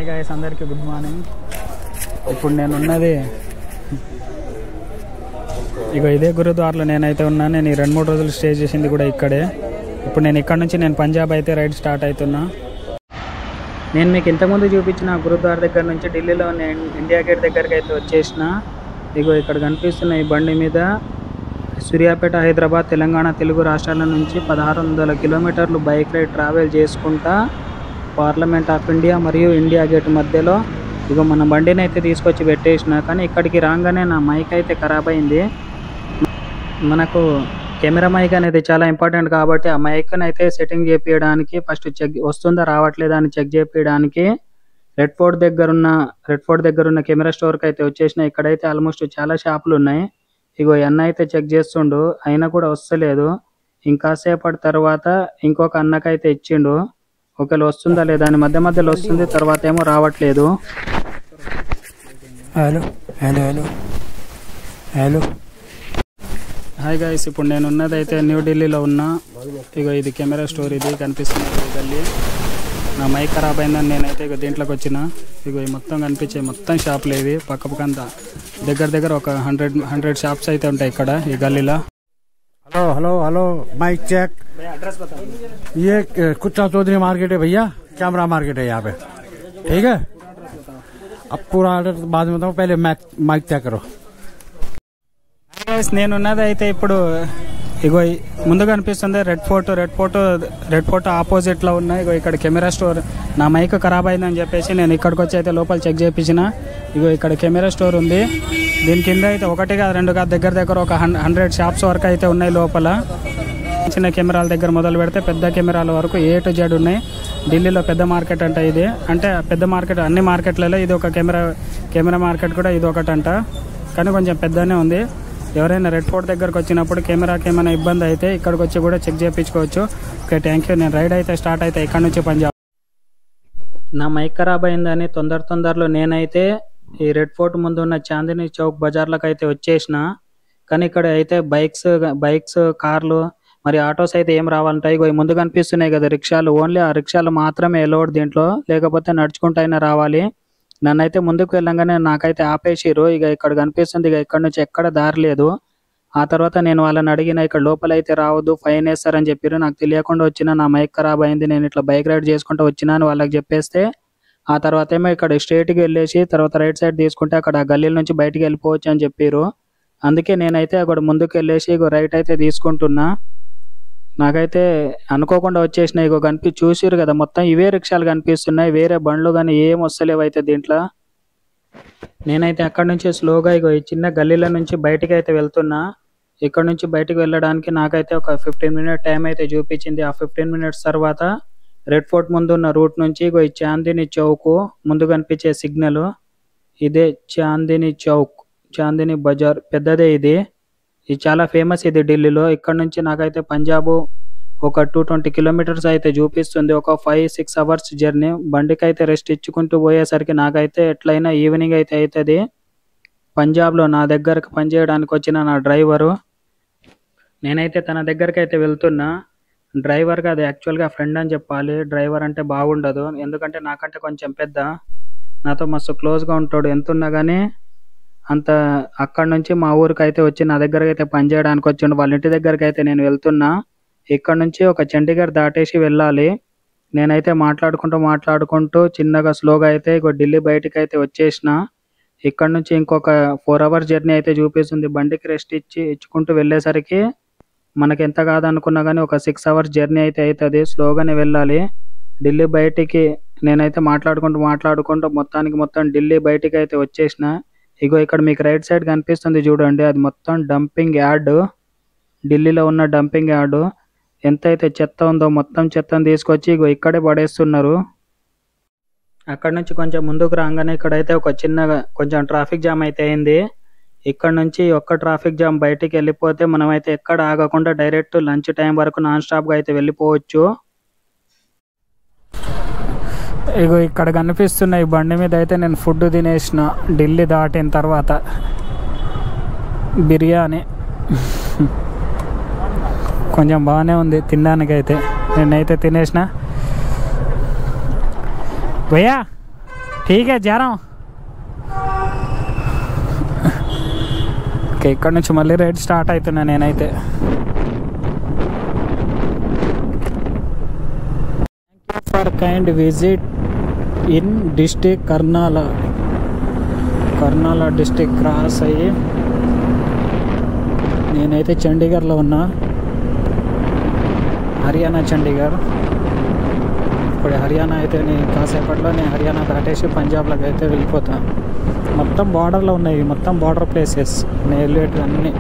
Hi guys, అందరికీ good morning. ఇప్పుడు నేను ఉన్నది ఇక ఇదే గురుద్వారలో నేనైతే ఉన్నాను. నేను ఈ 2-3 రోజులు స్టే చేసింది కూడా ఇక్కడే. ఇప్పుడు నేను ఇక్కడ నుంచి పంజాబ్ అయితే రైడ్ స్టార్ట్ అవుతున్నా. నేను మీకు ఇంతకుముందు చూపించిన గురుద్వార దగ్గర నుంచి ఢిల్లీలో ఇండియా గేట్ దగ్గరికి అయితే వచ్చేసిన. ఇగో ఇక్కడ కనిపిస్తున్న ఈ బండి మీద సూర్యాపేట, హైదరాబాద్, తెలంగాణ తెలుగు రాష్ట్రాల నుంచి 1600 కిలోమీటర్లు బైక్ రైడ్ ట్రావెల్ చేసుకుంటా పార్లమెంట్ ఆఫ్ ఇండియా మరియు ఇండియా గేట్ మధ్యలో ఇగో మన బండిని అయితే తీసుకొచ్చి పెట్టేసిన. కానీ ఇక్కడికి రాగానే నా మైక్ అయితే ఖరాబ్ అయింది. మనకు కెమెరా మైక్ అనేది చాలా ఇంపార్టెంట్ కాబట్టి ఆ మైక్ని అయితే సెట్టింగ్ చేయించడానికి ఫస్ట్ చెక్ వస్తుందా రావట్లేదా అని చెక్ చేయించడానికి రెడ్ ఫోర్ట్ దగ్గర ఉన్న కెమెరా స్టోర్కి అయితే వచ్చేసిన. ఇక్కడైతే ఆల్మోస్ట్ చాలా షాపులు ఉన్నాయి. ఇగో అన్న అయితే చెక్ చేస్తుండు, అయినా కూడా వస్తలేదు. ఇంకాసేపటి తర్వాత ఇంకొక అన్నకైతే ఇచ్చిండు. ఒకవేళ వస్తుందా లేదా అని మధ్యలో వస్తుంది, తర్వాత ఏమో రావట్లేదు. Hello hello hello hello hi guys, ఇప్పుడు నేను ఉన్నది అయితే న్యూఢిల్లీలో ఉన్నా. ఇక ఇది కెమెరా స్టోర్, ఇది కనిపిస్తుంది గల్లీ. నా మైక్ ఖరాబ్ అయిందని నేనైతే ఇక దీంట్లోకి వచ్చిన. ఇక మొత్తం కనిపించే మొత్తం షాపులు ఇవి పక్కపక్కంతా దగ్గర ఒక 100 షాప్స్ అయితే ఉంటాయి ఇక్కడ ఈ గల్లీలో. Hello hello hello mic check. ये कुच्चा चौधरी मार्केट है भैया, कैमरा मार्केट है यहाँ पे, ठीक है। अब पूरा ऑर्डर बाद में बताऊँ, पहले माइक चेक करो। నేనున్నది అయితే ఇప్పుడు ఇగో ముందుగా అనిపిస్తుంది రెడ్ ఫోర్ట్ ఆపోజిట్ లో ఉన్నాయి. ఇగో ఇక్కడ కెమెరా స్టోర్. నా మైక్ ఖరాబ్ అయిందని చెప్పేసి నేను ఇక్కడికి వచ్చి అయితే లోపల చెక్ చేయించిన. ఇగో ఇక్కడ కెమెరా స్టోర్ ఉంది. దీని కింద అయితే 1 కాదు 2 కాదు దగ్గర ఒక 100 షాప్స్ వరకు అయితే ఉన్నాయి లోపల. చిన్న కెమెరాల దగ్గర మొదలు పెడితే పెద్ద కెమెరాల వరకు A to Z ఉన్నాయి. ఢిల్లీలో పెద్ద మార్కెట్ అంట ఇది. అంటే పెద్ద మార్కెట్, అన్ని మార్కెట్లలో ఇది ఒక కెమెరా మార్కెట్ కూడా ఇది ఒకటంట. కానీ కొంచెం పెద్దనే ఉంది. ఎవరైనా రెడ్ ఫోర్ట్ దగ్గరకు వచ్చినప్పుడు కెమెరాకి ఏమైనా ఇబ్బంది అయితే ఇక్కడికి వచ్చి కూడా చెక్ చేయించుకోవచ్చు. Okay, thank you. నేను రైడ్ అయితే స్టార్ట్ అయితే ఇక్కడ నుంచి పంజాబ్. నా మైక్ ఖరాబ్ అయిందని తొందరలో నేనైతే ఈ రెడ్ ఫోర్ట్ ముందు ఉన్న చాందినీ చౌక్ బజార్లకు అయితే వచ్చేసిన. కానీ ఇక్కడ అయితే బైక్స్ కార్లు మరి ఆటోస్ అయితే ఏం రావాలంటాయి. ఇగో ముందు కనిపిస్తున్నాయి కదా రిక్షాలు, ఓన్లీ ఆ రిక్షాలు మాత్రమే ఎలౌడ్ దీంట్లో, లేకపోతే నడుచుకుంటూ అయినా రావాలి. నన్నైతే ముందుకు వెళ్ళంగానే నాకైతే ఆపేసిరు. ఇక ఇక్కడ కనిపిస్తుంది, ఇక ఇక్కడ నుంచి ఎక్కడ దారి లేదు. ఆ తర్వాత నేను వాళ్ళని అడిగిన, ఇక్కడ లోపల అయితే రావద్దు, ఫైన్ వేస్తారని చెప్పారు. నాకు తెలియకుండా వచ్చిన, నా మైక్ ఖరాబ్ అయింది, నేను ఇట్లా బైక్ రైడ్ చేసుకుంటూ వచ్చినా అని వాళ్ళకి చెప్పేస్తే, ఆ తర్వాత ఏమో ఇక్కడ స్ట్రేట్కి వెళ్ళేసి తర్వాత రైట్ సైడ్ తీసుకుంటే అక్కడ గల్లీల నుంచి బయటికి వెళ్ళిపోవచ్చు అని చెప్పారు. అందుకే నేనైతే అక్కడ ముందుకు వెళ్ళేసి ఇగో రైట్ అయితే తీసుకుంటున్నా. నాకైతే అనుకోకుండా వచ్చేసిన. ఇగో చూసిరు కదా మొత్తం ఇవే రిక్షాలు కనిపిస్తున్నాయి, వేరే బండ్లు కానీ ఏం వస్తలేవు అయితే దీంట్లో. నేనైతే అక్కడ నుంచి స్లోగా ఇగో ఈ చిన్న గల్లీల నుంచి బయటికి అయితే వెళ్తున్నా. ఇక్కడ నుంచి బయటికి వెళ్ళడానికి నాకైతే ఒక 15 మినిట్ టైం అయితే చూపించింది. ఆ 15 మినిట్స్ తర్వాత రెడ్ ఫోర్ట్ ముందు ఉన్న రూట్ నుంచి ఇగో ఈ చాందినీ చౌక్ ముందు కనిపించే సిగ్నల్ ఇదే చాందినీ బజార్, పెద్దదే ఇది చాలా ఫేమస్ ఇది ఢిల్లీలో. ఇక్కడ నుంచి నాకైతే పంజాబ్ ఒక 220 కిలోమీటర్స్ అయితే చూపిస్తుంది. ఒక 5-6 అవర్స్ జర్నీ. బండికి అయితే రెస్ట్ ఇచ్చుకుంటూ పోయేసరికి నాకైతే ఎట్లయినా ఈవినింగ్ అయితే అవుతుంది. పంజాబ్లో నా దగ్గరకు పనిచేయడానికి వచ్చిన నా డ్రైవరు, నేనైతే తన దగ్గరికి అయితే వెళ్తున్నా. డ్రైవర్ కాదు, యాక్చువల్గా ఫ్రెండ్ అని చెప్పాలి. డ్రైవర్ అంటే బాగుండదు, ఎందుకంటే నాకంటే కొంచెం పెద్ద, నాతో మస్తు క్లోజ్గా ఉంటాడు. ఎంతున్నా కానీ అంత. అక్కడ నుంచి మా ఊరికి అయితే వచ్చి నా దగ్గరకు అయితే పనిచేయడానికి వచ్చిండు. వాళ్ళ ఇంటి దగ్గరికి అయితే నేను వెళ్తున్నా. ఇక్కడ నుంచి ఒక చండీగఢ్ దాటేసి వెళ్ళాలి. నేనైతే మాట్లాడుకుంటూ చిన్నగా స్లోగా అయితే ఢిల్లీ బయటికి అయితే వచ్చేసిన. ఇక్కడ నుంచి ఇంకొక 4 అవర్స్ జర్నీ అయితే చూపిస్తుంది. బండికి రెస్ట్ ఇచ్చుకుంటూ వెళ్ళేసరికి మనకి ఎంత కాదనుకున్నా కానీ ఒక 6 అవర్స్ జర్నీ అయితే అవుతుంది. స్లోగానే వెళ్ళాలి ఢిల్లీ బయటికి. నేనైతే మాట్లాడుకుంటూ మొత్తం ఢిల్లీ బయటికి అయితే వచ్చేసిన. ఇగో ఇక్కడ మీకు రైట్ సైడ్ కనిపిస్తుంది చూడండి, అది మొత్తం డంపింగ్ యార్డ్. ఢిల్లీలో ఉన్న డంపింగ్ యార్డు. ఎంతైతే చెత్త ఉందో మొత్తం చెత్తను తీసుకొచ్చి ఇగో ఇక్కడే పడేస్తున్నారు. అక్కడ నుంచి కొంచెం ముందుకు రాగానే ఇక్కడైతే ఒక చిన్నగా కొంచెం ట్రాఫిక్ జామ్ అయితే అయింది. ఇక్కడ నుంచి ఒక్క ట్రాఫిక్ జామ్ బయటికి వెళ్ళిపోతే మనమైతే ఎక్కడ ఆగకుండా డైరెక్ట్ లంచ్ టైం వరకు నాన్ స్టాప్గా అయితే వెళ్ళిపోవచ్చు. ఇగో ఇక్కడ కనిపిస్తున్న ఈ బండి మీద అయితే నేను ఫుడ్ తినేసిన ఢిల్లీ దాటిన తర్వాత. బిర్యానీ కొంచెం బాగానే ఉంది తినడానికైతే. నేనైతే తినేసిన. భయ్యా ठीक है जा रहा हूँ ఓకే ఇక్కడ నుంచి మళ్ళీ రైడ్ స్టార్ట్ అవుతున్నా నేనైతే for kind visit in district Karnala district cross అయ్యి నేనైతే చండీగఢ్లో ఉన్నా హర్యానా చండీగఢ్ ఇప్పుడు హర్యానా అయితే నేను కాసేపట్లో నేను హర్యానా దాటేసి పంజాబ్లోకి అయితే వెళ్ళిపోతా మొత్తం బార్డర్లో ఉన్నాయి మొత్తం బార్డర్ ప్లేసెస్ నేను వెళ్ళేటి అన్నీ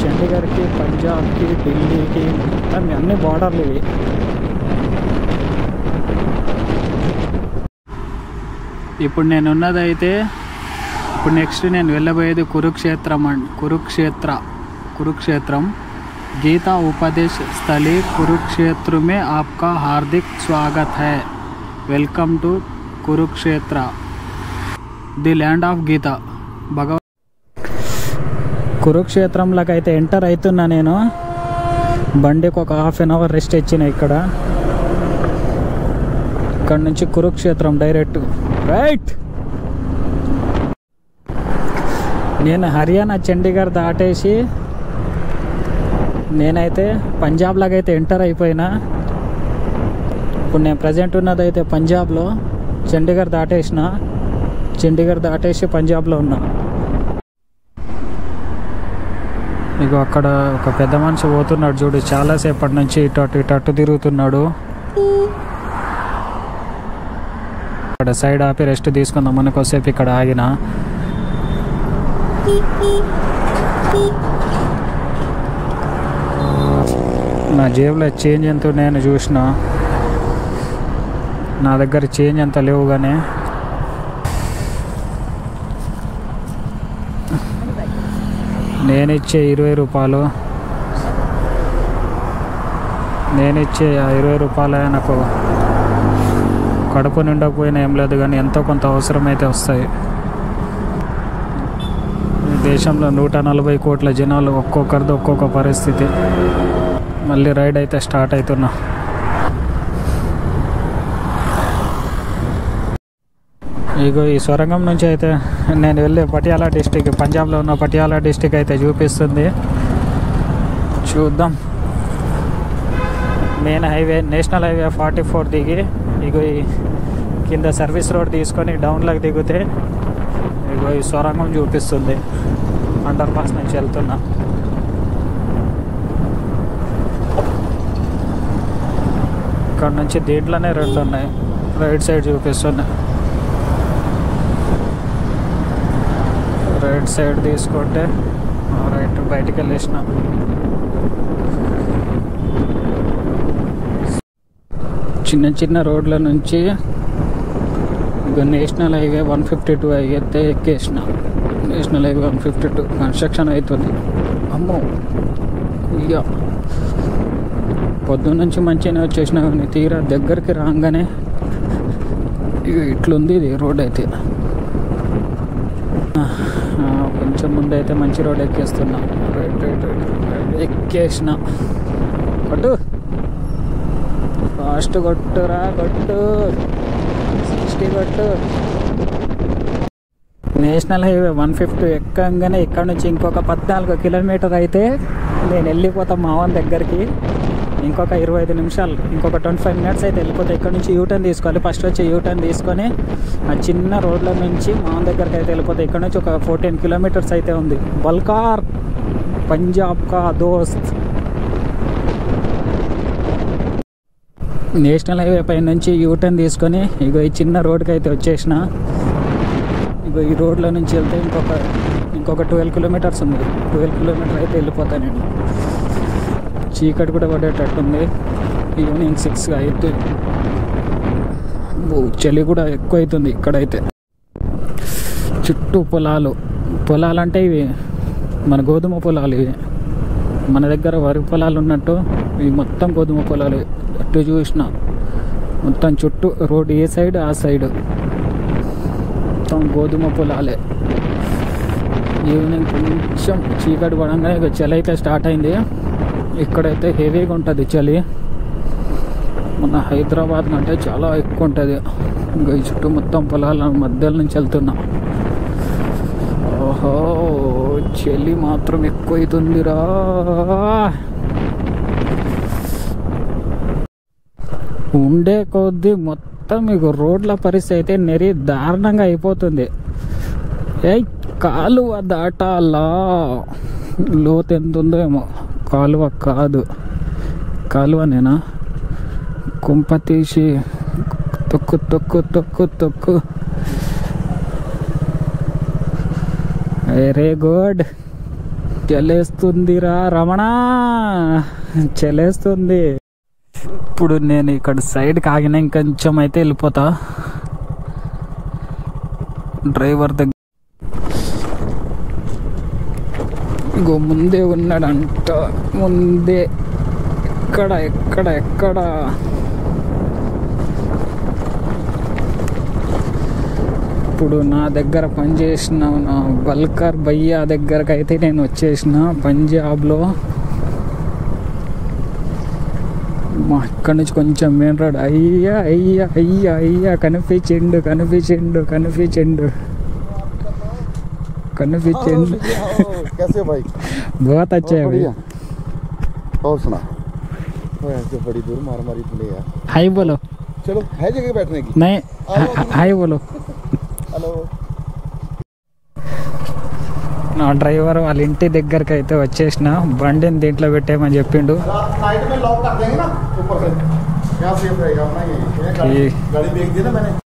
చండీగఢ్కి పంజాబ్కి ఢిల్లీకి మొత్తం అన్ని బార్డర్లు ఇవి ఇప్పుడు నేను ఉన్నదైతే ఇప్పుడు నెక్స్ట్ నేను వెళ్ళబోయేది కురుక్షేత్రం गीता उपदेश स्थली कुरुक्षेत्र में आपका हार्दिक स्वागत है welcome to Kurukshetra the land of Gita కురుక్షేత్రంలోకి అయితే ఎంటర్ అవుతున్నా నేను బండికి ఒక ½ an hour రెస్ట్ ఇచ్చిన ఇక్కడ నుంచి కురుక్షేత్రం డైరెక్ట్ రైట్ నేను హర్యానా చండీగఢ్ దాటేసి నేనైతే పంజాబ్లోకి అయితే ఎంటర్ అయిపోయినా ఇప్పుడు నేను ప్రజెంట్ ఉన్నదైతే పంజాబ్లో చండీగఢ్ దాటేసి పంజాబ్లో ఉన్నా ఇగో అక్కడ ఒక పెద్ద మనిషి పోతున్నాడు చూడు చాలాసేపటి నుంచి ఇటు తిరుగుతున్నాడు ఇక్కడ సైడ్ ఆపి రెస్ట్ తీసుకుందాం మనకోసేపు ఇక్కడ ఆగిన నా జేబులో చేంజ్ ఎంత ఉన్నాయని చూసిన నా దగ్గర చేంజ్ ఎంత లేవు కానీ నేనిచ్చే 20 రూపాయలు నేనిచ్చే ఆ 20 రూపాయలు నాకు కడుపు నిండకపోయినా ఏం లేదు కానీ ఎంతో కొంత అవసరమైతే వస్తాయి దేశంలో 140 కోట్ల జనాలు ఒక్కొక్కరిది ఒక్కొక్క పరిస్థితి మళ్ళీ రైడ్ అయితే స్టార్ట్ అవుతున్నా ఇగో ఈ సొరంగం నుంచి అయితే నేను వెళ్ళే పటియాలా డిస్టిక్ పంజాబ్లో ఉన్న పటియాలా డిస్టిక్ అయితే చూపిస్తుంది చూద్దాం మెయిన్ హైవే నేషనల్ హైవే 44 దిగి ఇగో ఈ కింద సర్వీస్ రోడ్ తీసుకొని డౌన్లోకి దిగితే ఇగో ఈ సొరంగం చూపిస్తుంది అండర్ పాస్ నుంచి వెళ్తున్నా ఇక్కడ నుంచి దీంట్లోనే 2 ఉన్నాయి రైట్ సైడ్ చూపిస్తున్నాయి రైట్ సైడ్ తీసుకుంటే రైట్ బయటికి వెళ్ళేసిన చిన్న రోడ్ల నుంచి ఇక నేషనల్ హైవే 152 అయితే ఎక్కేసిన నేషనల్ హైవే 152 కన్స్ట్రక్షన్ అవుతుంది అమ్మో ఇక పొద్దున్న నుంచి మంచిగానే వచ్చేసిన కానీ తీరా దగ్గరికి రాగానే ఇక ఇట్లుంది ఇది రోడ్ అయితే కొంచెం ముందు అయితే మంచి రోడ్ ఎక్కేస్తున్నా రైట్ ఎక్కేసిన కొట్టు ఫాస్ట్ కొట్టురా కొట్టు 60 కొట్టు నేషనల్ హైవే 150 ఎక్కగానే ఇక్కడ నుంచి ఇంకొక 14 కిలోమీటర్ అయితే నేను వెళ్ళిపోతాను మావన్ దగ్గరికి ఇంకొక 25 నిమిషాలు ఇంకొక 25 మినిట్స్ అయితే వెళ్ళిపోతాయి ఇక్కడ నుంచి యూటర్న్ తీసుకోవాలి ఫస్ట్ వచ్చి యూటర్న్ తీసుకొని ఆ చిన్న రోడ్ల నుంచి మావన్ దగ్గరికి అయితే వెళ్ళిపోతాయి ఇక్కడ నుంచి ఒక 14 కిలోమీటర్స్ అయితే ఉంది బల్కార్ పంజాబ్ కా దోస్త్ నేషనల్ హైవే పై నుంచి యూటర్న్ తీసుకొని ఇగో ఈ చిన్న రోడ్కి అయితే వచ్చేసిన ఇగో ఈ రోడ్ల నుంచి వెళ్తే ఇంకొక 12 కిలోమీటర్స్ ఉంది 12 కిలోమీటర్ అయితే వెళ్ళిపోతాను నేను చీకటి కూడా పడేటట్టుంది ఈవినింగ్ 6 అయితే చలి కూడా ఎక్కువ అవుతుంది ఇక్కడైతే చుట్టూ పొలాలు అంటే ఇవి మన గోధుమ పొలాలు ఇవి మన దగ్గర వరి పొలాలు ఉన్నట్టు ఇవి మొత్తం గోధుమ పొలాలు అటు చూసిన మొత్తం చుట్టూ రోడ్ ఏ సైడ్ ఆ సైడ్ మొత్తం గోధుమ పొలాలే ఈవినింగ్ కొంచెం చీకటి పడంగానే ఇక చలి అయితే స్టార్ట్ అయింది ఇక్కడైతే హెవీగా ఉంటుంది చలి మన హైదరాబాద్ కంటే చాలా ఎక్కువ ఉంటుంది ఇంకా ఈ చుట్టూ మొత్తం పొలాల మధ్యలో నుంచి వెళ్తున్నా. ఓహో చలి మాత్రం ఎక్కువ అవుతుందిరా. ఉండే కొద్దీ మొత్తం మీకు రోడ్ల పరిస్థితి అయితే నెరి దారుణంగా అయిపోతుంది. కాలువ దాటాలా, లోతు ఎంత ఉందో ఏమో. కాలువ కాదు, కాలువనేనా? కుంప తీసి తొక్కు తొక్కు తొక్కు తొక్కు. Very good. చలేస్తుందిరా రమణ, చలేస్తుంది. ఇప్పుడు నేను ఇక్కడ సైడ్కి ఆగిన ఇంకొంచెం అయితే వెళ్ళిపోతా. డ్రైవర్ దగ్గర ఇంకో ముందే ఉన్నాడంట. ముందే ఎక్కడ ఎక్కడ ఎక్కడ ఇప్పుడు నా దగ్గర పనిచేసిన నా బల్కర్ భయ్యా దగ్గరకు అయితే నేను వచ్చేసిన పంజాబ్లో. ఇక్కడి నుంచి కొంచెం మెయిన్ రోడ్. అయ్యా అయ్యా అయ్యా అయ్యా కనిపించిండు కనిపించిండు కనిపించిండు కనిపించిండు. कैसे भाई? बहुत अच्छे है भैया. और सुना ऐसे बड़ी दूर मार मारी ले यार. हाय बोलो. चलो है जगह बैठने की? नहीं हाय बोलो. हेलो. నా డ్రైవర్ వాళ్ళ ఇంటి దగ్గరికి అయితే వచ్చేసిన. బండిని దీంట్లో పెట్టేయమని చెప్పిండు. नाइट में लॉक कर देंगे ना ऊपर से. यहाँ सेफ रहेगा अपना. ये गाड़ी देख दी ना मैंने.